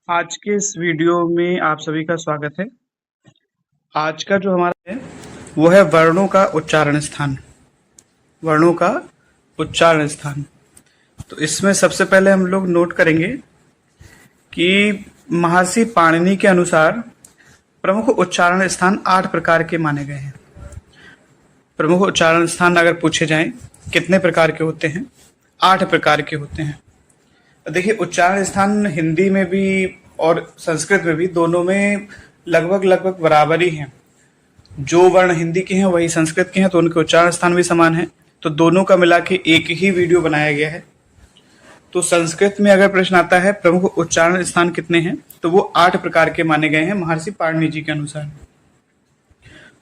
आज के इस वीडियो में आप सभी का स्वागत है। आज का जो हमारा है वो है वर्णों का उच्चारण स्थान। वर्णों का उच्चारण स्थान। तो इसमें सबसे पहले हम लोग नोट करेंगे कि महर्षि पाणिनि के अनुसार प्रमुख उच्चारण स्थान 8 प्रकार के माने गए हैं। प्रमुख उच्चारण स्थान अगर पूछे जाएं कितने प्रकार के होते हैं? 8 प्रकार के होते हैं। देखिए, उच्चारण स्थान हिंदी में भी और संस्कृत में भी, दोनों में लगभग बराबर ही हैं। जो वर्ण हिंदी के हैं वही संस्कृत के हैं, तो उनके उच्चारण स्थान भी समान है। तो दोनों का मिला के एक ही वीडियो बनाया गया है। तो संस्कृत में अगर प्रश्न आता है प्रमुख उच्चारण स्थान कितने हैं, तो वो 8 प्रकार के माने गए हैं महर्षि पाणिनि जी के अनुसार।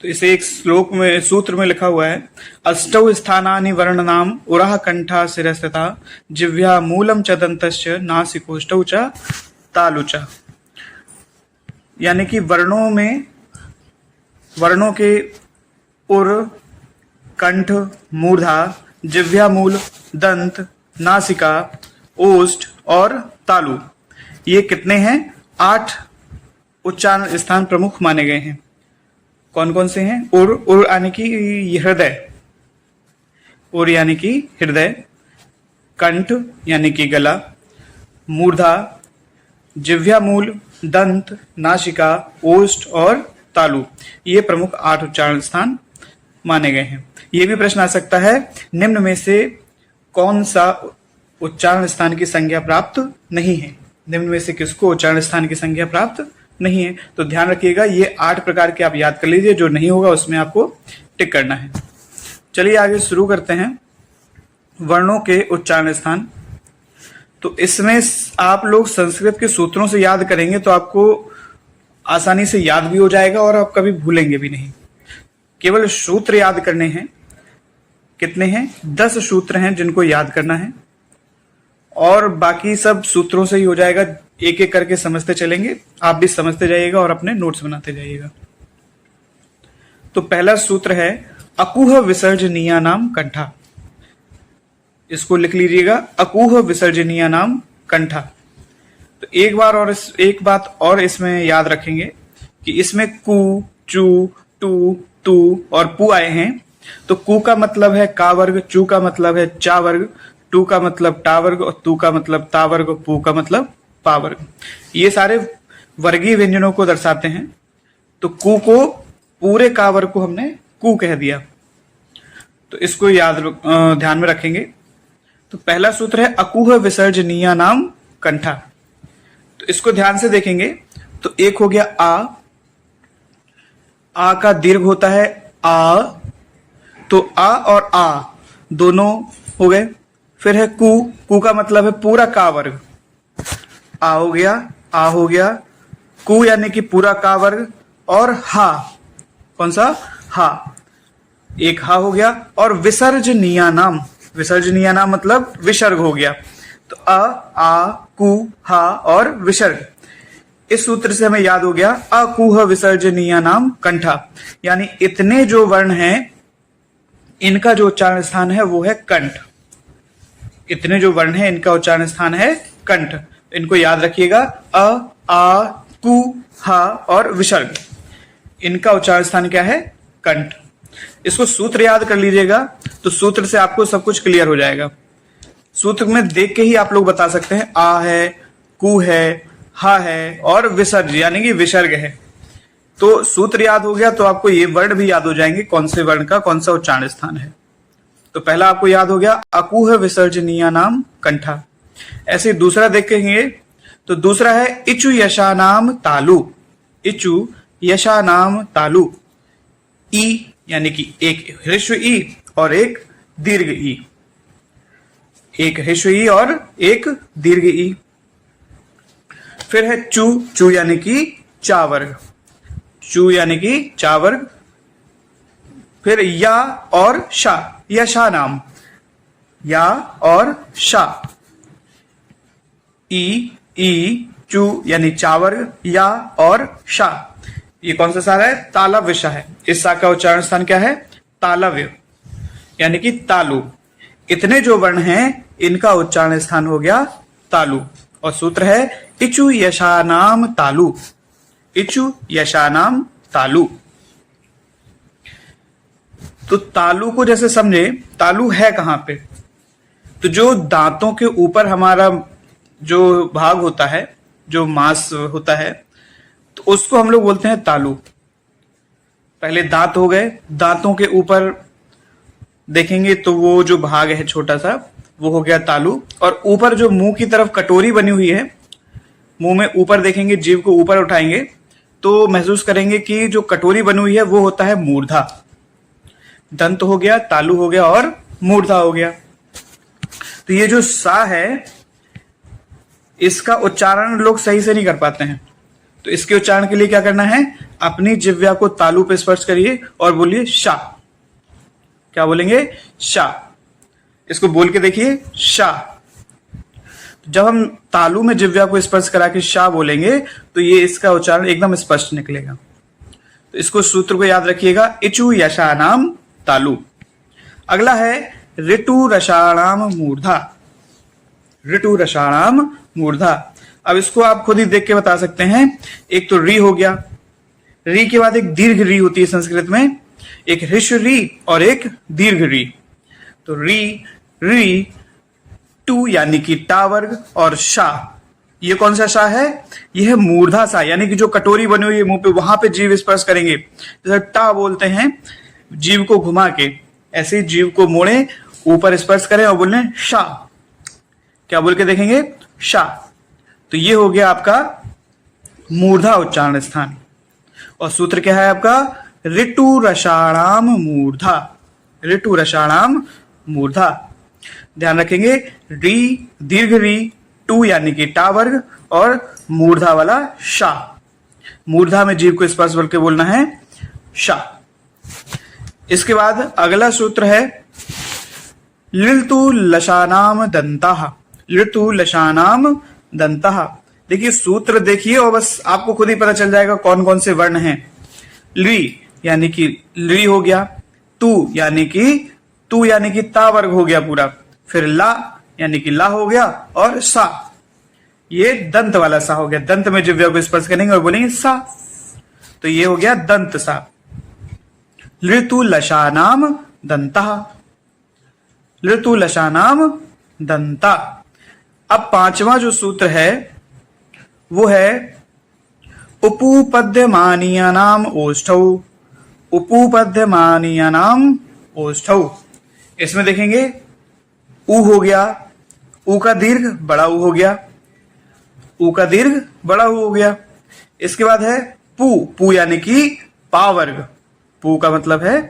तो इसे एक श्लोक में, सूत्र में लिखा हुआ है, अष्टौ स्थानानि वर्णनाम उरः कंठा शिरस्तथा जिह्वा मूलम च दन्तश्च नासिकोष्टौ च तालु च। यानी कि वर्णों के उर, कंठ, मूर्धा, जिह्वा मूल, दंत, नासिका, ओष्ठ और तालु, ये कितने हैं? 8 उच्चारण स्थान प्रमुख माने गए हैं। कौन कौन से हैं? उर यानी कि हृदय, उर यानी कि हृदय, कंठ यानी कि गला, मूर्धा, जिह्वा मूल, दंत, नासिका, ओष्ठ और तालु, ये प्रमुख 8 उच्चारण स्थान माने गए हैं। ये भी प्रश्न आ सकता है, निम्न में से कौन सा उच्चारण स्थान की संज्ञा प्राप्त नहीं है? निम्न में से किसको उच्चारण स्थान की संज्ञा प्राप्त नहीं है? तो ध्यान रखिएगा, ये 8 प्रकार के आप याद कर लीजिए, जो नहीं होगा उसमें आपको टिक करना है। चलिए आगे शुरू करते हैं। वर्णों के उच्चारण स्थान। तो इसमें आप लोग संस्कृत के सूत्रों से याद करेंगे तो आपको आसानी से याद भी हो जाएगा और आप कभी भूलेंगे भी नहीं। केवल सूत्र याद करने हैं। कितने हैं? 10 सूत्र हैं जिनको याद करना है, और बाकी सब सूत्रों से ही हो जाएगा। एक एक करके समझते चलेंगे, आप भी समझते जाइएगा और अपने नोट्स बनाते जाइएगा। तो पहला सूत्र है अकुह विसर्जनीया नाम कंठा। इसको लिख लीजिएगा, अकुह विसर्जनीया नाम कंठा। तो एक बात और इसमें याद रखेंगे कि इसमें कु, चू, टू, तू और पू आए हैं। तो कु का मतलब है का वर्ग, चू का मतलब है चा वर्ग, टू का मतलब टा वर्ग और तू का मतलब ता वर्ग और पू का मतलब पा वर्ग। ये सारे वर्गीय व्यंजनों को दर्शाते हैं। तो कु को, पूरे का वर्ग को हमने कु कह दिया, तो इसको ध्यान में रखेंगे। तो पहला सूत्र है अकुह विसर्जनीया नाम कंठा। तो इसको ध्यान से देखेंगे तो एक हो गया आ का दीर्घ होता है आ, तो आ और आ दोनों हो गए। फिर है कु का मतलब है पूरा का वर्ग, आ हो गया, कु यानी कि पूरा का वर्ग, और हा, कौन सा? हा, एक हा हो गया। और विसर्जनीया नाम मतलब विसर्ग हो गया। तो आ, कु, हा और विसर्ग। इस सूत्र से हमें याद हो गया अकुह विसर्जनीया नाम कंठा। यानी इतने जो वर्ण हैं इनका जो उच्चारण स्थान है वो है कंठ। इतने जो वर्ण हैं इनका उच्चारण स्थान है कंठ। इनको याद रखिएगा, आ, कु, हा और विसर्ग, इनका उच्चारण स्थान क्या है? कंठ। इसको सूत्र याद कर लीजिएगा, तो सूत्र से आपको सब कुछ क्लियर हो जाएगा। सूत्र में देख के ही आप लोग बता सकते हैं, आ है, कु है, हा है और विसर्ग यानी कि विसर्ग है। तो सूत्र याद हो गया तो आपको ये वर्ड भी याद हो जाएंगे, कौन से वर्ण का कौन सा उच्चारण स्थान है। तो पहला आपको याद हो गया अकुह विसर्जनीया नाम कंठा। ऐसे दूसरा देखेंगे तो दूसरा है इचु यशा नाम तालु। इचु यशा नाम तालु। ई यानी कि एक ह्रस्व ई और एक दीर्घ ई, एक ह्रस्व ई और एक दीर्घ ई। फिर है चू यानी कि चा वर्ग, चू यानी कि चा वर्ग। फिर या और शा, यशा नाम, या और शा। ई, चू यानी चा वर्ग, या और शा। ये कौन सा सारा है? तालव्य सा है। इस सा का उच्चारण स्थान क्या है? तालव्य यानी कि तालु। इतने जो वर्ण हैं इनका उच्चारण स्थान हो गया तालु। और सूत्र है इचु यशानाम तालु। इचु यशानाम तालु। तो तालु को जैसे समझे, तालु है कहां पे? तो जो दांतों के ऊपर हमारा जो भाग होता है, जो मांस होता है, तो उसको हम लोग बोलते हैं तालु। पहले दांत हो गए, दांतों के ऊपर देखेंगे तो वो जो भाग है छोटा सा, वो हो गया तालु। और ऊपर जो मुंह की तरफ कटोरी बनी हुई है, मुंह में ऊपर देखेंगे, जीभ को ऊपर उठाएंगे तो महसूस करेंगे कि जो कटोरी बनी हुई है वो होता है मूर्धा। दंत हो गया, तालु हो गया और मूर्धा हो गया। तो ये जो सा है, इसका उच्चारण लोग सही से नहीं कर पाते हैं। तो इसके उच्चारण के लिए क्या करना है? अपनी जिह्वा को तालु पे स्पर्श करिए और बोलिए शा। क्या बोलेंगे? शा। इसको बोल के देखिए, शा। जब हम तालु में जिह्वा को स्पर्श करा के शा बोलेंगे तो ये इसका उच्चारण एकदम स्पष्ट निकलेगा। तो इसको सूत्र को याद रखिएगा, इचु यशानाम तालु। अगला है ऋतु रसाणाम मूर्धा। ऋतु रसाणाम मूर्धा। अब इसको आप खुद ही देख के बता सकते हैं। एक तो री हो गया, री के बाद एक दीर्घ री होती है संस्कृत में, एक ह्रस्व री और एक दीर्घ री। तो री, री, टू यानी कि टा वर्ग और शा, ये कौन सा शा है? ये है मूर्धा सा, यानी कि जो कटोरी बनी हुई है मुंह पे, वहां पे जीभ स्पर्श करेंगे। जैसे टा बोलते हैं, जीभ को घुमा के, ऐसे ही जीभ को मोड़े, ऊपर स्पर्श करें और बोले शा। क्या बोल के देखेंगे? शा। तो ये हो गया आपका मूर्धा उच्चारण स्थान। और सूत्र क्या है आपका? ऋतु रसाणाम मूर्धा। ऋतु रसाणाम मूर्धा। ध्यान रखेंगे, री, दीर्घ री, टू यानी कि टा वर्ग और मूर्धा वाला शा। मूर्धा में जीभ को स्पर्श करके बोलना है शा। इसके बाद अगला सूत्र है लितु लशानाम दंताः। लितु लशानाम दंताः। देखिए सूत्र देखिए और बस आपको खुद ही पता चल जाएगा कौन कौन से वर्ण हैं। ली यानी कि ली हो गया, तू यानी कि ता वर्ग हो गया पूरा, फिर ला यानी कि ला हो गया, और सा, ये दंत वाला सा हो गया। दंत में जिह्वा को स्पर्श करेंगे और बोलेंगे सा। तो ये हो गया दंत सा। ऋतु लशानाम दंता। ऋतु लशानाम दंता। अब पांचवा जो सूत्र है वो है उपूपद्यमानीयानाम ओष्ठौ। उपूपद्यमानीयानाम ओष्ठौ। इसमें देखेंगे ऊ हो गया, ऊ का दीर्घ बड़ा ऊ हो गया, ऊ का दीर्घ बड़ा ऊ हो गया। इसके बाद है पू, पू यानी कि पा वर्ग, पू का मतलब है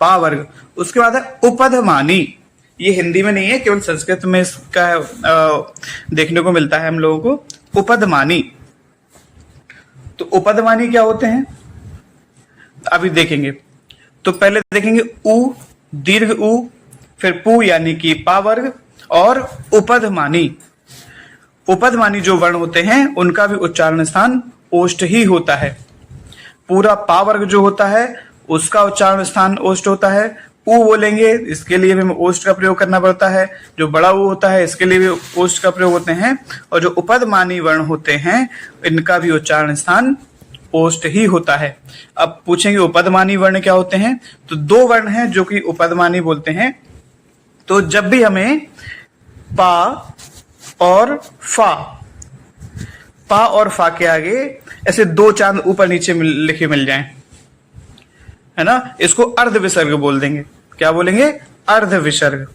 पा वर्ग। उसके बाद है उपधमानी। ये हिंदी में नहीं है, केवल संस्कृत में इसका देखने को मिलता है हम लोगों को, उपधमानी। तो उपधमानी क्या होते हैं अभी देखेंगे। तो पहले देखेंगे ऊ, दीर्घ ऊ, फिर पू यानी कि पा वर्ग, और उपधमानी। उपधमानी जो वर्ण होते हैं उनका भी उच्चारण स्थान ओष्ठ ही होता है। पूरा पा वर्ग जो होता है उसका उच्चारण स्थान ओष्ठ होता है। ऊ बोलेंगे, इसके लिए भी हमें ओष्ठ का प्रयोग करना पड़ता है। जो बड़ा ऊ होता है इसके लिए भी ओष्ठ का प्रयोग होते हैं। और जो उपधमानी वर्ण होते हैं इनका भी उच्चारण स्थान ओष्ठ ही होता है। अब पूछेंगे उपधमानी वर्ण क्या होते हैं? तो दो वर्ण हैं जो कि उपधमानी बोलते हैं। तो जब भी हमें पा और फा के आगे ऐसे दो चांद ऊपर नीचे लिखे मिल जाएं, है ना, इसको अर्ध विसर्ग बोल देंगे। क्या बोलेंगे? अर्ध विसर्ग।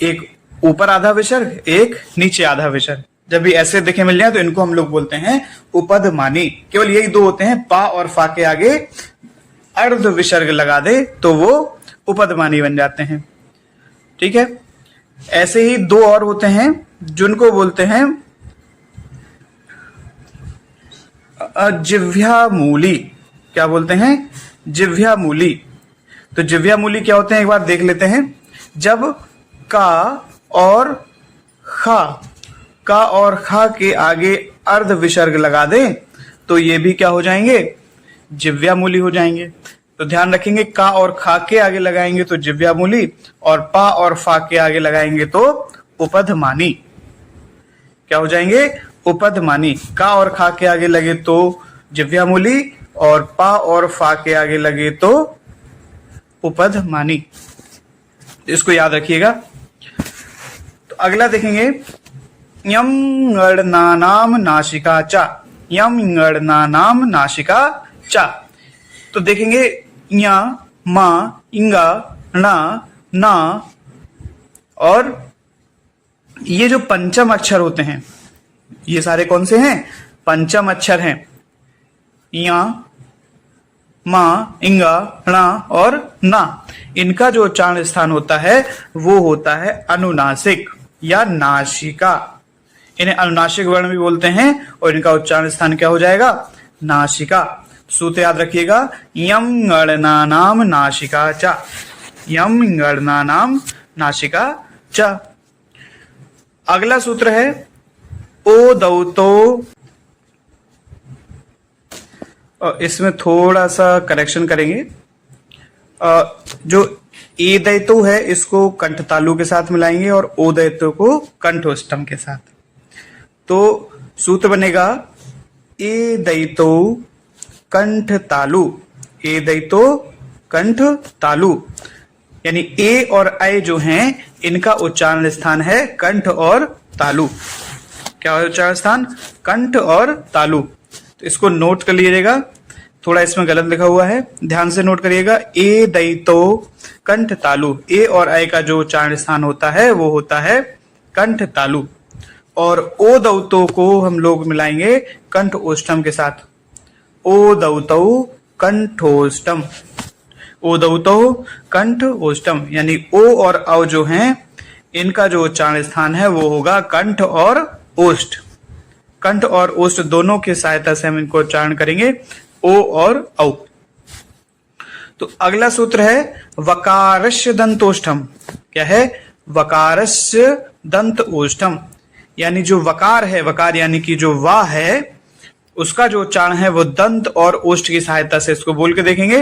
एक ऊपर आधा विसर्ग, एक नीचे आधा विसर्ग। जब भी ऐसे देखे मिल जाए तो इनको हम लोग बोलते हैं उपधमानी। केवल यही दो होते हैं, पा और फा के आगे अर्ध विसर्ग लगा दे तो वो उपधमानी बन जाते हैं। ठीक है। ऐसे ही दो और होते हैं जिनको बोलते हैं जिह्वामूली। क्या बोलते हैं? जिह्वामूली। तो जिह्वामूली क्या होते हैं एक बार देख लेते हैं। जब का और खा के आगे अर्ध विसर्ग लगा दें तो ये भी क्या हो जाएंगे? जिह्वामूली हो जाएंगे। तो ध्यान रखेंगे, का और खा के आगे लगाएंगे तो जिह्वामूली, और पा और फा के आगे लगाएंगे तो उपधमानी। क्या हो जाएंगे? उपधमानी। का और खा के आगे लगे तो जिह्वामूली और पा और फा के आगे लगे तो उपधमानी। इसको याद रखिएगा। तो अगला देखेंगे, यम गणनानाम नासिका चा। यम गणनानाम नासिका चा। तो देखेंगे या, मा, इंगा, ना, ना और ये जो पंचम अक्षर होते हैं, ये सारे कौन से हैं? पंचम अक्षर हैं। या, मा, इंगा, णा और ना, इनका जो उच्चारण स्थान होता है वो होता है अनुनासिक या नासिका। इन्हें अनुनासिक वर्ण भी बोलते हैं और इनका उच्चारण स्थान क्या हो जाएगा? नासिका। सूत्र याद रखिएगा, यम गणनानाम नासिका च। यम गणनानाम नासिका च। अगला सूत्र है ओ दौतो। इसमें थोड़ा सा करेक्शन करेंगे। जो ए दैतो है इसको कंठ तालु के साथ मिलाएंगे और ओ दैतो को कंठोष्टम के साथ। तो सूत्र बनेगा ए दैतो कंठ तालु। ए दैतो कंठ तालु, यानी ए और ऐ जो हैं इनका उच्चारण स्थान है कंठ और तालु। क्या है उच्चारण स्थान? कंठ और तालु। तो इसको नोट कर लीजिएगा, थोड़ा इसमें गलत लिखा हुआ है, ध्यान से नोट करिएगा। ए दैतो कंठ तालु, ए और ऐ का जो उच्चारण स्थान होता है वो होता है कंठ तालु। और ओ दौतो को हम लोग मिलाएंगे कंठ ओष्ठम के साथ। ओ दौतो कंठोष्टम। ओ दौतो कंठ ओष्ठम, यानी ओ और औ जो हैं इनका जो उच्चारण स्थान है वो होगा कंठ और ओष्ठ। कंठ और ओष्ठ दोनों की सहायता से हम इनको उच्चारण करेंगे, ओ और औ। तो अगला सूत्र है वकारस्य दंतोष्ठम। क्या है? वकारस्य दंत ओष्ठम, यानी जो वकार है, वकार यानी कि जो वा है, उसका जो उच्चारण है वो दंत और ओष्ठ की सहायता से इसको बोल के देखेंगे।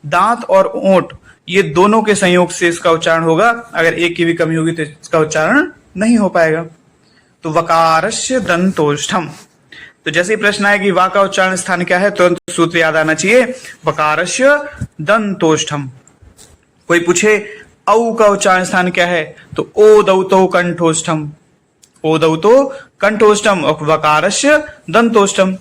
दांत और ओंठ ये दोनों के संयोग से इसका उच्चारण होगा। अगर एक की भी कमी होगी तो इसका उच्चारण नहीं हो पाएगा। तो वकारस्य दंतोष्ठम। तो जैसे ही प्रश्न आए कि वा का उच्चारण स्थान क्या है, तुरंत तो सूत्र याद आना चाहिए, वकारस्य दंतोष्ठम। कोई पूछे औ का उच्चारण स्थान क्या है, तो ओ दौतो कंठोष्ठम। ओ दौतो कंठोष्ठम और वकारस्य दंतोष्ठम।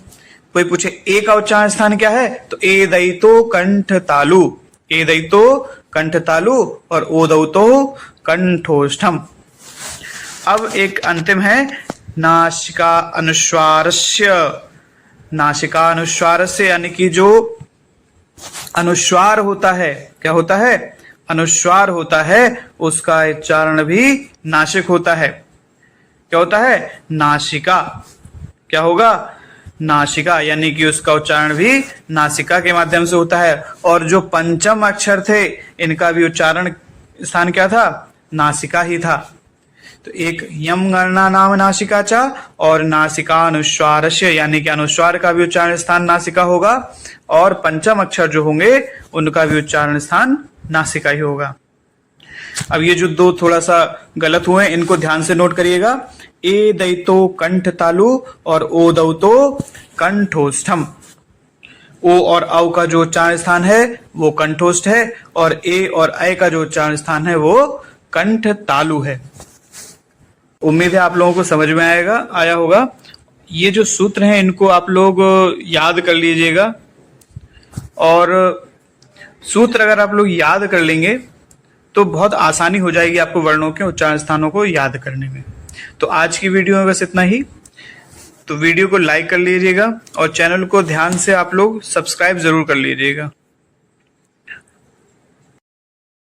कोई पूछे ए का उच्चारण स्थान क्या है, तो ए दैतो कंठ तालु। ए दैतो कंठ तालु और ओ दौतो कंठोष्ठम। अब एक अंतिम है नासिका अनुस्वारस्य। नासिका अनुस्वारस्य, यानी कि जो अनुस्वार होता है, क्या होता है? अनुस्वार होता है, उसका उच्चारण भी नासिक होता है। क्या होता है? नासिका। क्या होगा? नासिका, यानी कि उसका उच्चारण भी नासिका के माध्यम से होता है। और जो पंचम अक्षर थे इनका भी उच्चारण स्थान क्या था? नासिका ही था। तो एक यम गणना नाम नासिका चा और नासिका अनुस्वारस्य, यानी कि अनुस्वार का भी उच्चारण स्थान नासिका होगा और पंचम अक्षर जो होंगे उनका भी उच्चारण स्थान नासिका ही होगा। अब ये जो दो थोड़ा सा गलत हुए इनको ध्यान से नोट करिएगा। ए दैतो कंठ तालु और ओ दौतो कंठोष्ठम। ओ और औ का जो उच्चारण स्थान है वो कंठोष्ठ है और ए और ऐ का जो उच्चारण स्थान है वो कंठ तालु है। उम्मीद है आप लोगों को समझ में आया होगा। ये जो सूत्र हैं इनको आप लोग याद कर लीजिएगा, और सूत्र अगर आप लोग याद कर लेंगे तो बहुत आसानी हो जाएगी आपको वर्णों के उच्चारण स्थानों को याद करने में। तो आज की वीडियो में बस इतना ही। तो वीडियो को लाइक कर लीजिएगा और चैनल को ध्यान से आप लोग सब्सक्राइब जरूर कर लीजिएगा।